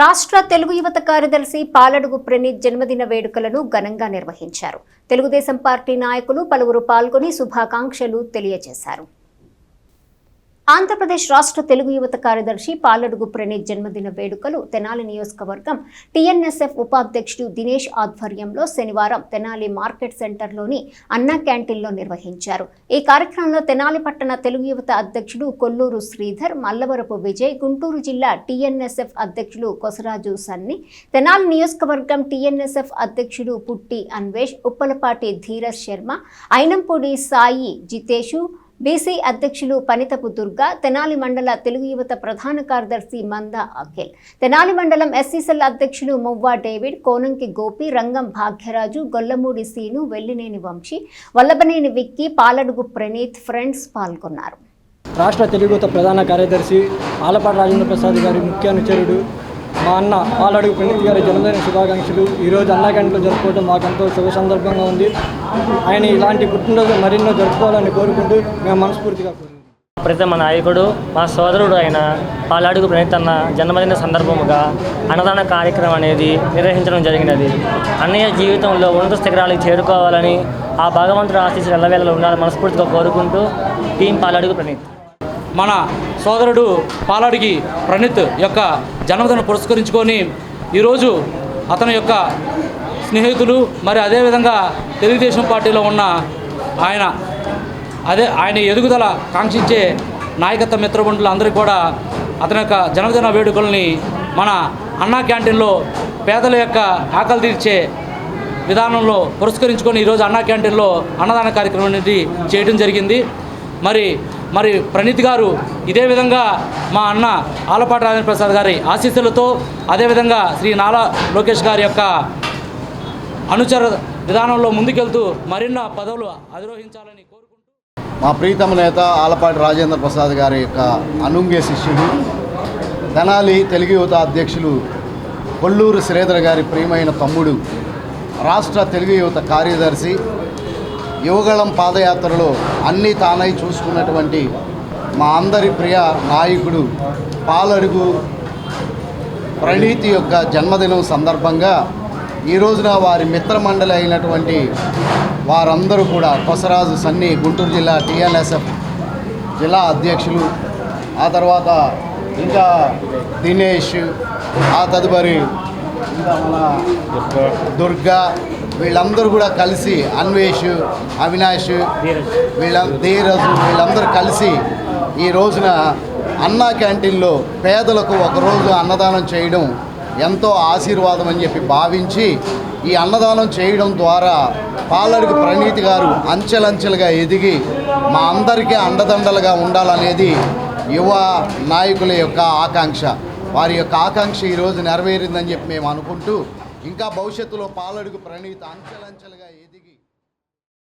రాష్ట్ర తెలుగు యువత కార్యదర్శి పాలడుగు ప్రణీత్ జన్మదిన వేడుకలను ఘనంగా నిర్వహించారు. తెలుగుదేశం పార్టీ నాయకులు పలువురు పాల్గొని శుభాకాంక్షలు తెలియజేశారు. ఆంధ్రప్రదేశ్ రాష్ట్ర తెలుగు యువత కార్యదర్శి పాలడుగు ప్రణీత్ జన్మదిన వేడుకలు తెనాలి నియోజకవర్గం టీఎన్ఎస్ఎఫ్ ఉపాధ్యక్షుడు దినేష్ ఆధ్వర్యంలో శనివారం తెనాలి మార్కెట్ సెంటర్లోని అన్నా క్యాంటీన్లో నిర్వహించారు. ఈ కార్యక్రమంలో తెనాలి పట్టణ తెలుగు యువత అధ్యక్షుడు కొల్లూరు శ్రీధర్, మల్లవరపు విజయ్, గుంటూరు జిల్లా టీఎన్ఎస్ఎఫ్ అధ్యక్షుడు కొసరాజు సన్ని, తెనాలి నియోజకవర్గం టీఎన్ఎస్ఎఫ్ అధ్యక్షుడు పుట్టి అన్వేష్, ఉప్పలపాటి ధీరజ్ శర్మ, అయినంపూడి సాయి జితేషు, బీసీ అధ్యక్షులు పనితపు దుర్గా, తెనాలి మండల తెలుగు యువత ప్రధాన కార్యదర్శి మంద అఖిల్, తెనాలి మండలం ఎస్సీసెల్ అధ్యక్షులు మువ్వా డేవిడ్, కోనంకి గోపి, రంగం భాగ్యరాజు, గొల్లమూడి సీను, వెల్లినేని వంశీ, వల్లభనేని విక్కీ, పాలడుగు ప్రణీత్ ఫ్రెండ్స్ పాల్గొన్నారు. రాష్ట్ర తెలుగు యువత ప్రధాన కార్యదర్శి ఆలపాటి రాజేంద్ర ప్రసాద్ గారి ముఖ్య అనుచరుడు మా అన్న పాలడుగు ప్రణీత్ గారి జన్మదిన శుభాకాంక్షలు. ఈరోజు అన్నా క్యాంటీన్లో జరుపుకోవడం మాకెంతో శుభ సందర్భంగా ఉంది. ఆయన ఇలాంటి పుట్టినరోజు మరెన్నో జరుపుకోవాలని కోరుకుంటూ మేము మనస్ఫూర్తిగా ప్రతి మా నాయకుడు, మా సోదరుడు అయిన పాలడుగు ప్రణీత్ అన్న జన్మదిన సందర్భముగా అన్నదాన కార్యక్రమం అనేది నిర్వహించడం జరిగినది. అన్నయ్య జీవితంలో ఉన్నత శిఖరాలకు చేరుకోవాలని, ఆ భగవంతుడు ఆశీస్సులు ఎల్లవేళలో ఉండాలని మనస్ఫూర్తిగా కోరుకుంటూ టీం పాలడుగు ప్రణీత్. మన సోదరుడు పాలడుగు ప్రణీత్ యొక్క జన్మదినం పురస్కరించుకొని ఈరోజు అతని యొక్క స్నేహితులు మరి అదేవిధంగా తెలుగుదేశం పార్టీలో ఉన్న ఆయన ఎదుగుదల కాంక్షించే నాయకత్వ మిత్రబంధులు అందరికీ కూడా అతని యొక్క జన్మదిన వేడుకల్ని మన అన్నా క్యాంటీన్లో పేదల యొక్క ఆకలి తీర్చే విధానంలో పురస్కరించుకొని ఈరోజు అన్నా క్యాంటీన్లో అన్నదాన కార్యక్రమం అనేది చేయడం జరిగింది. మరి ప్రణీత్ గారు ఇదే విధంగా మా అన్న ఆలపాటి రాజేంద్ర ప్రసాద్ గారి ఆశీస్సులతో, అదేవిధంగా శ్రీ నాలా లోకేష్ గారి యొక్క అనుచర విధానంలో ముందుకెళ్తూ మరిన్న పదవులు అధిరోహించాలని కోరుకుంటూ, మా ప్రీతమ నేత ఆలపాటి రాజేంద్ర ప్రసాద్ గారి యొక్క అనుంగే శిష్యుడు, తెనాలి తెలుగు యువత అధ్యక్షులు కొల్లూరు శ్రీధర్ గారి ప్రియమైన తమ్ముడు, రాష్ట్ర తెలుగు యువత కార్యదర్శి, యువగళం పాదయాత్రలో అన్నీ తానై చూసుకున్నటువంటి మా అందరి ప్రియ నాయకుడు పాలడుగు ప్రణీత్ యొక్క జన్మదినం సందర్భంగా ఈ రోజున వారి మిత్రమండలి అయినటువంటి వారందరూ కూడా కొసరాజు సన్ని, గుంటూరు జిల్లా టీఎన్ఎస్ఎఫ్ జిల్లా అధ్యక్షులు, ఆ తర్వాత ఇంకా దినేష్, ఆ తదుపరి ఇంకా మన దుర్గా, వీళ్ళందరూ కూడా కలిసి, అన్వేష్, అవినాష్, ధీరజ్, వీళ్ళందరూ కలిసి ఈ రోజున అన్నా క్యాంటీన్లో పేదలకు ఒకరోజు అన్నదానం చేయడం ఎంతో ఆశీర్వాదం అని చెప్పి భావించి ఈ అన్నదానం చేయడం ద్వారా పాలడుగు ప్రణీత్ గారు అంచెలంచెలుగా ఎదిగి మా అందరికీ అండదండలుగా ఉండాలనేది యువ నాయకుల యొక్క ఆకాంక్ష. వారి యొక్క ఆకాంక్ష ఈరోజు నెరవేరిందని చెప్పి మేము అనుకుంటూ ఇంకా భవిష్యత్తులో పాలడుగు ప్రణీత్ అంచెలంచెలుగా ఎదిగి